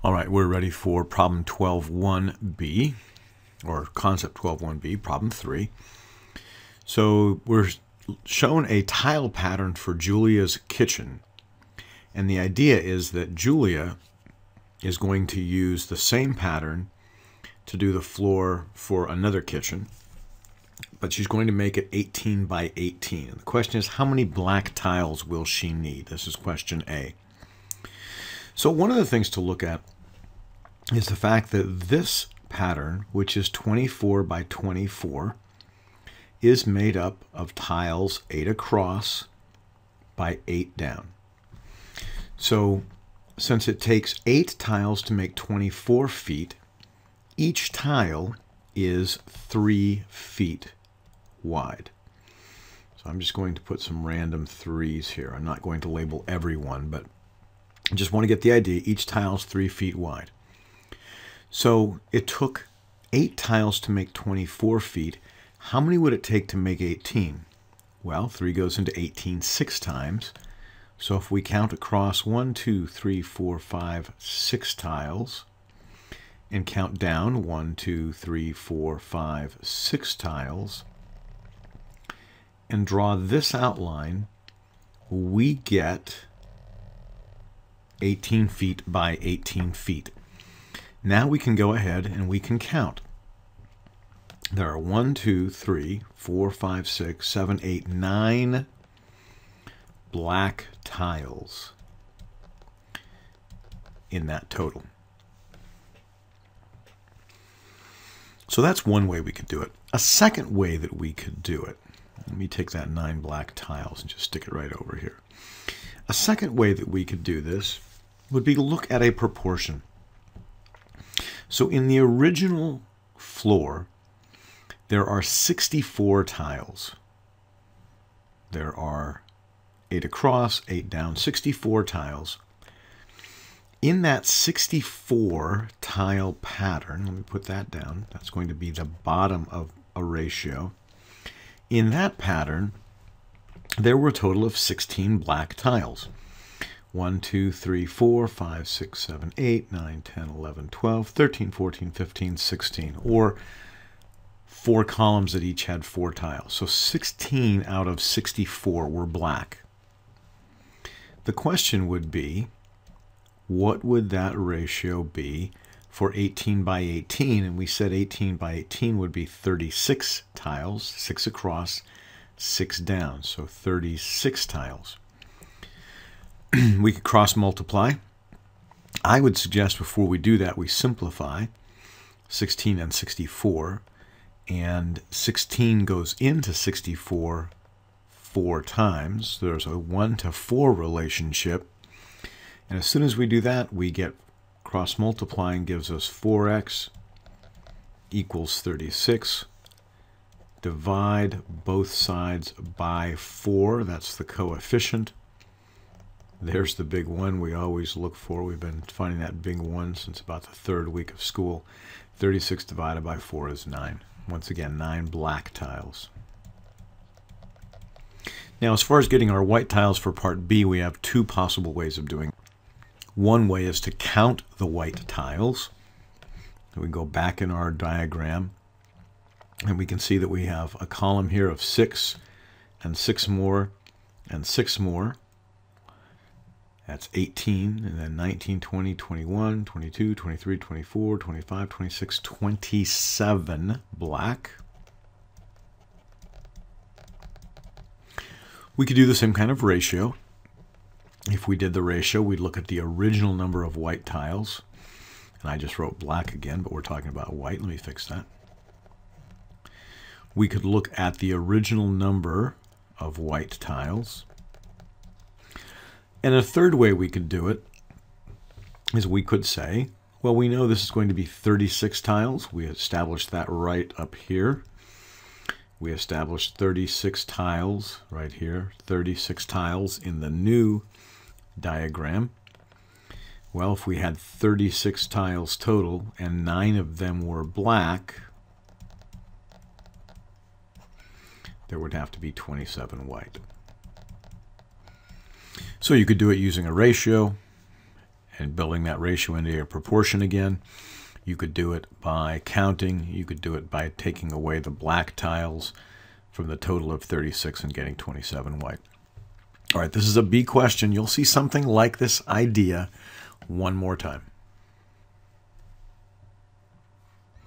All right, we're ready for problem 12.1b, or concept 12.1b, problem 3. So we're shown a tile pattern for Julia's kitchen. And the idea is that Julia is going to use the same pattern to do the floor for another kitchen, but she's going to make it 18 by 18. And the question is, how many black tiles will she need? This is question A. So one of the things to look at is the fact that this pattern, which is 24 by 24, is made up of tiles 8 across by 8 down. So since it takes 8 tiles to make 24 feet, each tile is 3 feet wide. So I'm just going to put some random 3s here. I'm not going to label every one, but I just want to get the idea. Each tile is 3 feet wide. So it took 8 tiles to make 24 feet. How many would it take to make 18? Well, 3 goes into 18 6 times. So if we count across 1, 2, 3, 4, 5, 6 tiles, and count down 1, 2, 3, 4, 5, 6 tiles, and draw this outline, we get 18 feet by 18 feet. Now we can go ahead and we can count. There are 1, 2, 3, 4, 5, 6, 7, 8, 9 black tiles in that total. So that's one way we could do it. A second way that we could do it, let me take that 9 black tiles and just stick it right over here. A second way that we could do this would be to look at a proportion. So in the original floor, there are 64 tiles. There are 8 across, 8 down, 64 tiles. In that 64 tile pattern, let me put that down. That's going to be the bottom of a ratio. In that pattern, there were a total of 16 black tiles. 1, 2, 3, 4, 5, 6, 7, 8, 9, 10, 11, 12, 13, 14, 15, 16, or 4 columns that each had 4 tiles. So 16 out of 64 were black. The question would be, what would that ratio be for 18 by 18? And we said 18 by 18 would be 36 tiles, 6 across, 6 down, so 36 tiles. We could cross multiply. I would suggest before we do that we simplify 16 and 64, and 16 goes into 64 4 times. There's a 1 to 4 relationship, and as soon as we do that, we get cross multiplying gives us 4x equals 36. Divide both sides by 4. That's the coefficient. There's the big 1 we always look for. We've been finding that big 1 since about the 3rd week of school. 36 divided by 4 is 9. Once again, 9 black tiles. Now, as far as getting our white tiles for part B, we have 2 possible ways of doing it. One way is to count the white tiles. So we go back in our diagram, and we can see that we have a column here of 6, and 6 more, and 6 more. That's 18, and then 19, 20, 21, 22, 23, 24, 25, 26, 27 black. We could do the same kind of ratio. If we did the ratio, we'd look at the original number of white tiles. And I just wrote black again, but we're talking about white. Let me fix that. We could look at the original number of white tiles. And a third way we could do it is we could say, well, we know this is going to be 36 tiles. We established that right up here. We established 36 tiles right here, 36 tiles in the new diagram. Well, if we had 36 tiles total and 9 of them were black, there would have to be 27 white. So you could do it using a ratio, and building that ratio into your proportion again. You could do it by counting. You could do it by taking away the black tiles from the total of 36 and getting 27 white. All right, this is a B question. You'll see something like this idea one more time.